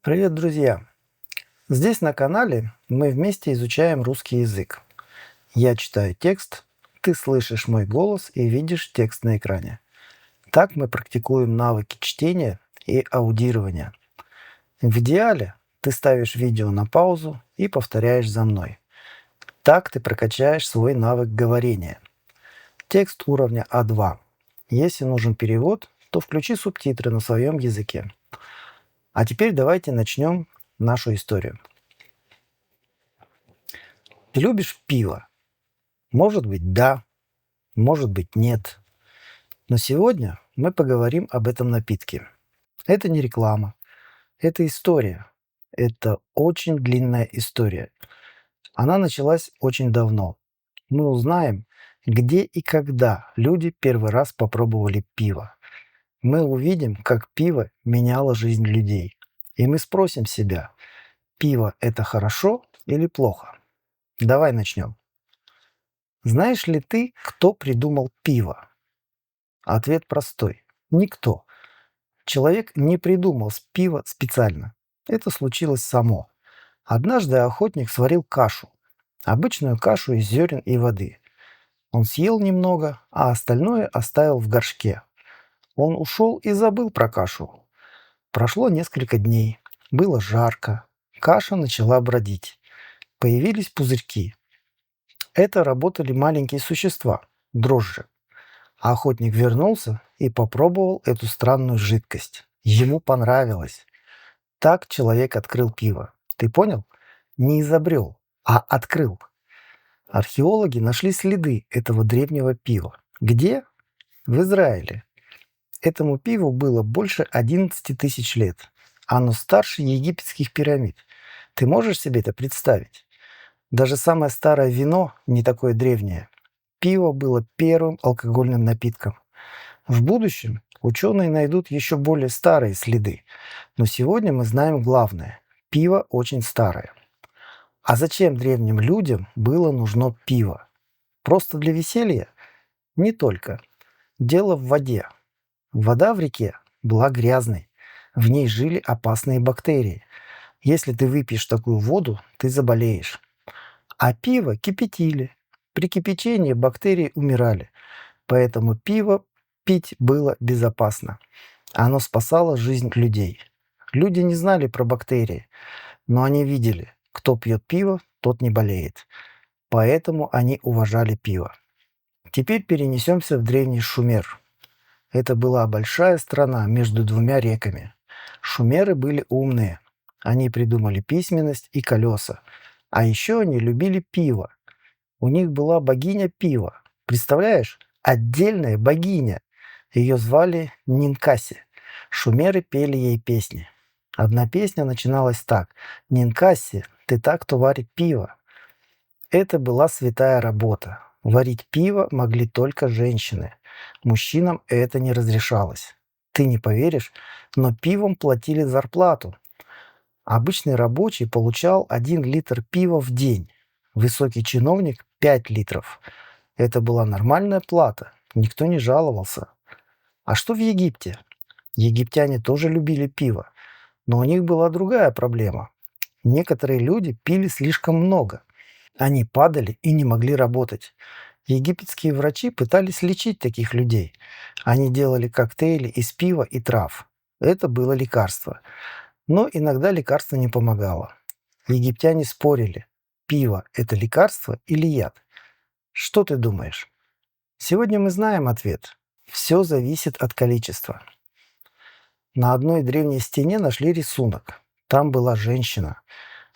Привет, друзья! Здесь на канале мы вместе изучаем русский язык. Я читаю текст, ты слышишь мой голос и видишь текст на экране. Так мы практикуем навыки чтения и аудирования. В идеале ты ставишь видео на паузу и повторяешь за мной. Так ты прокачаешь свой навык говорения. Текст уровня А2. Если нужен перевод, то включи субтитры на своем языке. А теперь давайте начнем нашу историю. Ты любишь пиво? Может быть, да, может быть, нет. Но сегодня мы поговорим об этом напитке. Это не реклама, это история. Это очень длинная история. Она началась очень давно. Мы узнаем, где и когда люди первый раз попробовали пиво. Мы увидим, как пиво меняло жизнь людей. И мы спросим себя, пиво это хорошо или плохо? Давай начнем. Знаешь ли ты, кто придумал пиво? Ответ простой. Никто. Человек не придумал пиво специально. Это случилось само. Однажды охотник сварил кашу. Обычную кашу из зерен и воды. Он съел немного, а остальное оставил в горшке. Он ушел и забыл про кашу. Прошло несколько дней. Было жарко. Каша начала бродить. Появились пузырьки. Это работали маленькие существа, дрожжи. А охотник вернулся и попробовал эту странную жидкость. Ему понравилось. Так человек открыл пиво. Ты понял? Не изобрел, а открыл. Археологи нашли следы этого древнего пива. Где? В Израиле. Этому пиву было больше 11 тысяч лет. Оно старше египетских пирамид. Ты можешь себе это представить? Даже самое старое вино не такое древнее. Пиво было первым алкогольным напитком. В будущем ученые найдут еще более старые следы, но сегодня мы знаем главное – пиво очень старое. А зачем древним людям было нужно пиво? Просто для веселья? Не только. Дело в воде. Вода в реке была грязной, в ней жили опасные бактерии. Если ты выпьешь такую воду, ты заболеешь. А пиво кипятили. При кипячении бактерии умирали, поэтому пиво пить было безопасно. Оно спасало жизнь людей. Люди не знали про бактерии, но они видели, кто пьет пиво, тот не болеет. Поэтому они уважали пиво. Теперь перенесемся в древний Шумер. Это была большая страна между двумя реками. Шумеры были умные. Они придумали письменность и колеса. А еще они любили пиво. У них была богиня пива. Представляешь? Отдельная богиня. Ее звали Нинкаси. Шумеры пели ей песни. Одна песня начиналась так: «Нинкаси, ты та, кто варит пиво». Это была святая работа. Варить пиво могли только женщины. Мужчинам это не разрешалось. Ты не поверишь, но пивом платили зарплату. Обычный рабочий получал 1 литр пива в день. Высокий чиновник – 5 литров. Это была нормальная плата. Никто не жаловался. А что в Египте? Египтяне тоже любили пиво, но у них была другая проблема. Некоторые люди пили слишком много. Они падали и не могли работать. Египетские врачи пытались лечить таких людей. Они делали коктейли из пива и трав. Это было лекарство. Но иногда лекарство не помогало. Египтяне спорили, пиво – это лекарство или яд. Что ты думаешь? Сегодня мы знаем ответ. Все зависит от количества. На одной древней стене нашли рисунок. Там была женщина.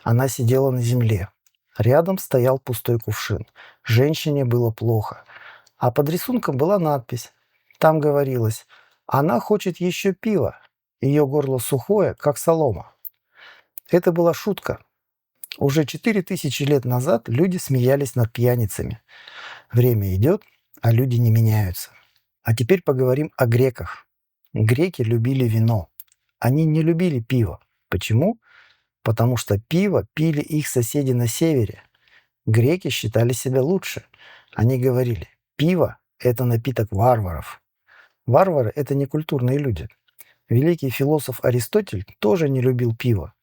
Она сидела на земле. Рядом стоял пустой кувшин. Женщине было плохо. А под рисунком была надпись. Там говорилось: «Она хочет еще пива. Ее горло сухое, как солома». Это была шутка. Уже 4000 лет назад люди смеялись над пьяницами. Время идет, а люди не меняются. А теперь поговорим о греках. Греки любили вино. Они не любили пиво. Почему? Потому что пиво пили их соседи на севере. Греки считали себя лучше. Они говорили: пиво – это напиток варваров. Варвары – это не культурные люди. Великий философ Аристотель тоже не любил пиво.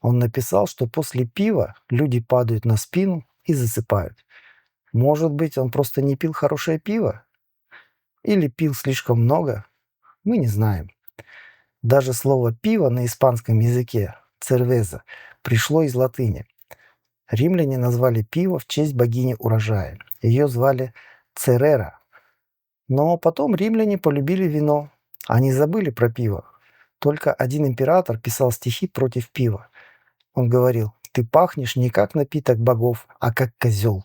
Он написал, что после пива люди падают на спину и засыпают. Может быть, он просто не пил хорошее пиво? Или пил слишком много? Мы не знаем. Даже слово «пиво» на испанском языке «cerveza» пришло из латыни. Римляне назвали пиво в честь богини урожая. Ее звали Церера. Но потом римляне полюбили вино. Они забыли про пиво. Только один император писал стихи против пива. Он говорил: «Ты пахнешь не как напиток богов, а как козел».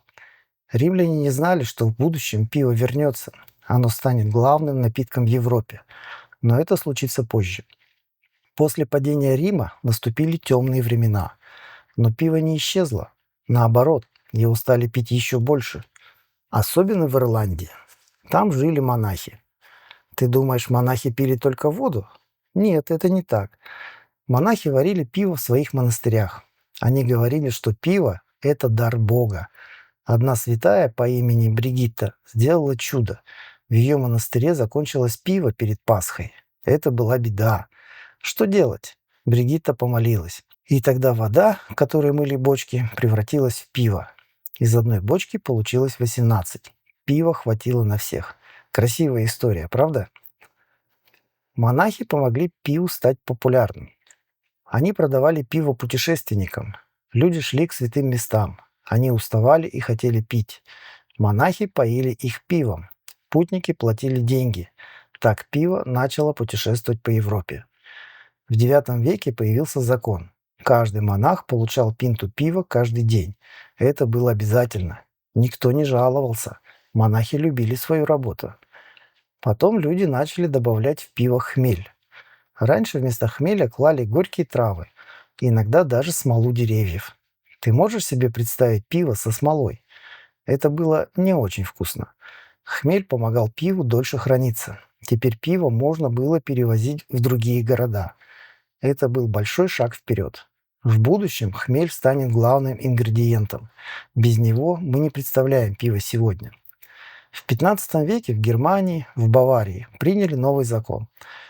Римляне не знали, что в будущем пиво вернется. Оно станет главным напитком в Европе. Но это случится позже. После падения Рима наступили темные времена. Но пиво не исчезло. Наоборот, его стали пить еще больше. Особенно в Ирландии. Там жили монахи. Ты думаешь, монахи пили только воду? Нет, это не так. Монахи варили пиво в своих монастырях. Они говорили, что пиво – это дар Бога. Одна святая по имени Бригитта сделала чудо. В ее монастыре закончилось пиво перед Пасхой. Это была беда. Что делать? Бригитта помолилась. И тогда вода, которой мыли бочки, превратилась в пиво. Из одной бочки получилось 18. Пива хватило на всех. Красивая история, правда? Монахи помогли пиву стать популярным. Они продавали пиво путешественникам. Люди шли к святым местам. Они уставали и хотели пить. Монахи поили их пивом. Путники платили деньги. Так пиво начало путешествовать по Европе. В IX веке появился закон. Каждый монах получал пинту пива каждый день. Это было обязательно. Никто не жаловался. Монахи любили свою работу. Потом люди начали добавлять в пиво хмель. Раньше вместо хмеля клали горькие травы, и иногда даже смолу деревьев. Ты можешь себе представить пиво со смолой? Это было не очень вкусно. Хмель помогал пиву дольше храниться. Теперь пиво можно было перевозить в другие города. Это был большой шаг вперед. В будущем хмель станет главным ингредиентом. Без него мы не представляем пиво сегодня. В XV веке в Германии, в Баварии приняли новый закон.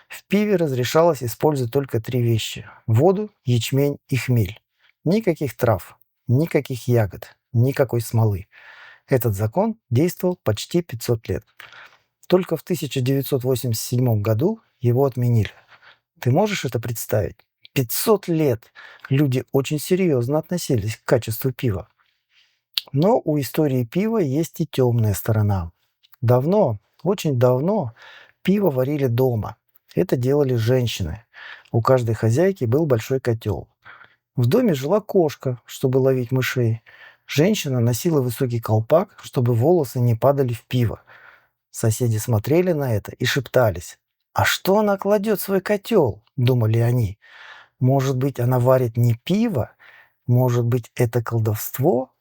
В пиве разрешалось использовать только 3 вещи – воду, ячмень и хмель. Никаких трав, никаких ягод, никакой смолы. Этот закон действовал почти 500 лет. Только в 1987 году его отменили. Ты можешь это представить? 500 лет люди очень серьезно относились к качеству пива. Но у истории пива есть и темная сторона. Давно, очень давно пиво варили дома. Это делали женщины. У каждой хозяйки был большой котел. В доме жила кошка, чтобы ловить мышей. Женщина носила высокий колпак, чтобы волосы не падали в пиво. Соседи смотрели на это и шептались. «А что она кладет в свой котел?» – думали они. «Может быть, она варит не пиво? Может быть, это колдовство?»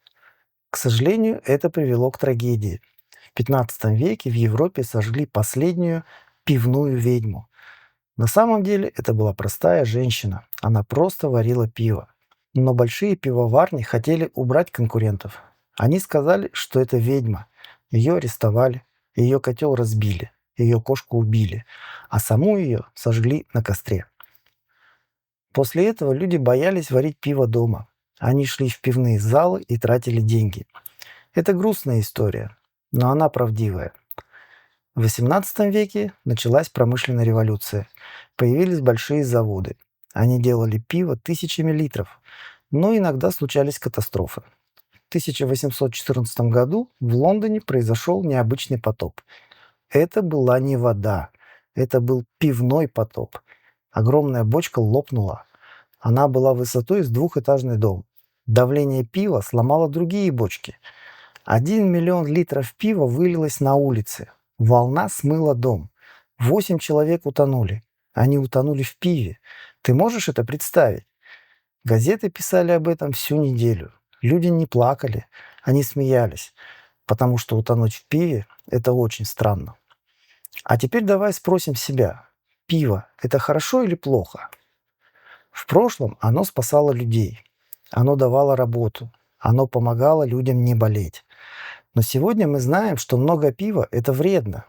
К сожалению, это привело к трагедии. В XV веке в Европе сожгли последнюю пивную ведьму. На самом деле это была простая женщина. Она просто варила пиво. Но большие пивоварни хотели убрать конкурентов. Они сказали, что это ведьма. Ее арестовали, ее котел разбили, ее кошку убили, а саму ее сожгли на костре. После этого люди боялись варить пиво дома. Они шли в пивные залы и тратили деньги. Это грустная история, но она правдивая. В XVIII веке началась промышленная революция. Появились большие заводы. Они делали пиво тысячами литров, но иногда случались катастрофы. В 1814 году в Лондоне произошел необычный потоп. Это была не вода, это был пивной потоп. Огромная бочка лопнула. Она была высотой с двухэтажный дом. Давление пива сломало другие бочки. 1 миллион литров пива вылилось на улицы. Волна смыла дом. 8 человек утонули. Они утонули в пиве. Ты можешь это представить? Газеты писали об этом всю неделю. Люди не плакали, они смеялись, потому что утонуть в пиве – это очень странно. А теперь давай спросим себя, пиво – это хорошо или плохо? В прошлом оно спасало людей, оно давало работу, оно помогало людям не болеть. Но сегодня мы знаем, что много пива – это вредно.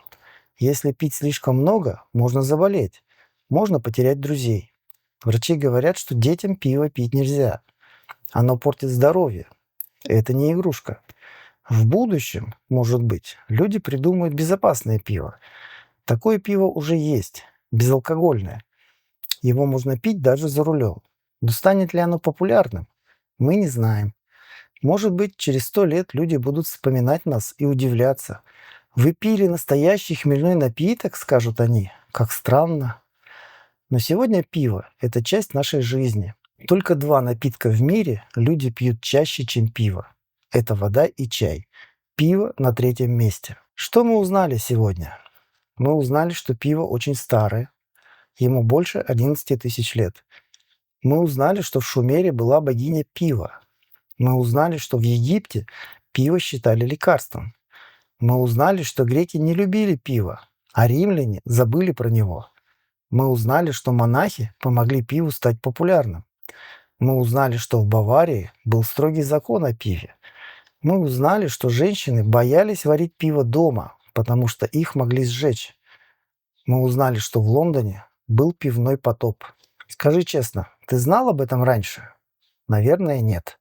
Если пить слишком много, можно заболеть. Можно потерять друзей. Врачи говорят, что детям пиво пить нельзя. Оно портит здоровье. Это не игрушка. В будущем, может быть, люди придумают безопасное пиво. Такое пиво уже есть, безалкогольное. Его можно пить даже за рулем. Но станет ли оно популярным? Мы не знаем. Может быть, через 100 лет люди будут вспоминать нас и удивляться. «Вы пили настоящий хмельной напиток?» — скажут они. «Как странно». Но сегодня пиво — это часть нашей жизни. Только два напитка в мире люди пьют чаще, чем пиво. Это вода и чай. Пиво на третьем месте. Что мы узнали сегодня? Мы узнали, что пиво очень старое. Ему больше 11 тысяч лет. Мы узнали, что в Шумере была богиня пива. Мы узнали, что в Египте пиво считали лекарством. Мы узнали, что греки не любили пиво, а римляне забыли про него. Мы узнали, что монахи помогли пиву стать популярным. Мы узнали, что в Баварии был строгий закон о пиве. Мы узнали, что женщины боялись варить пиво дома, потому что их могли сжечь. Мы узнали, что в Лондоне был пивной потоп. Скажи честно, ты знал об этом раньше? Наверное, нет.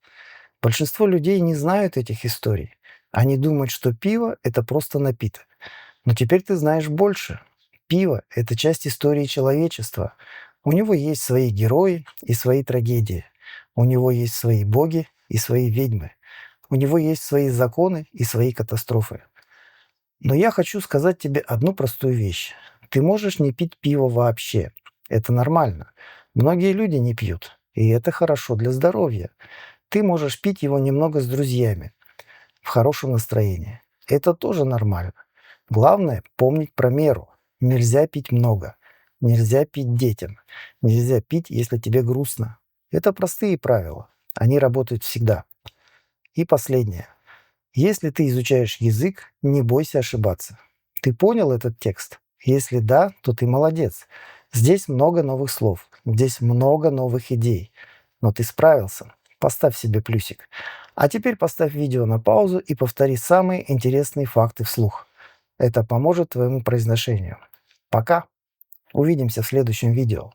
Большинство людей не знают этих историй. Они думают, что пиво — это просто напиток. Но теперь ты знаешь больше. Пиво — это часть истории человечества. У него есть свои герои и свои трагедии. У него есть свои боги и свои ведьмы. У него есть свои законы и свои катастрофы. Но я хочу сказать тебе одну простую вещь. Ты можешь не пить пиво вообще. Это нормально. Многие люди не пьют. И это хорошо для здоровья. Ты можешь пить его немного с друзьями, в хорошем настроении. Это тоже нормально. Главное — помнить про меру. Нельзя пить много. Нельзя пить детям. Нельзя пить, если тебе грустно. Это простые правила. Они работают всегда. И последнее. Если ты изучаешь язык, не бойся ошибаться. Ты понял этот текст? Если да, то ты молодец. Здесь много новых слов. Здесь много новых идей. Но ты справился. Поставь себе плюсик. А теперь поставь видео на паузу и повтори самые интересные факты вслух. Это поможет твоему произношению. Пока. Увидимся в следующем видео.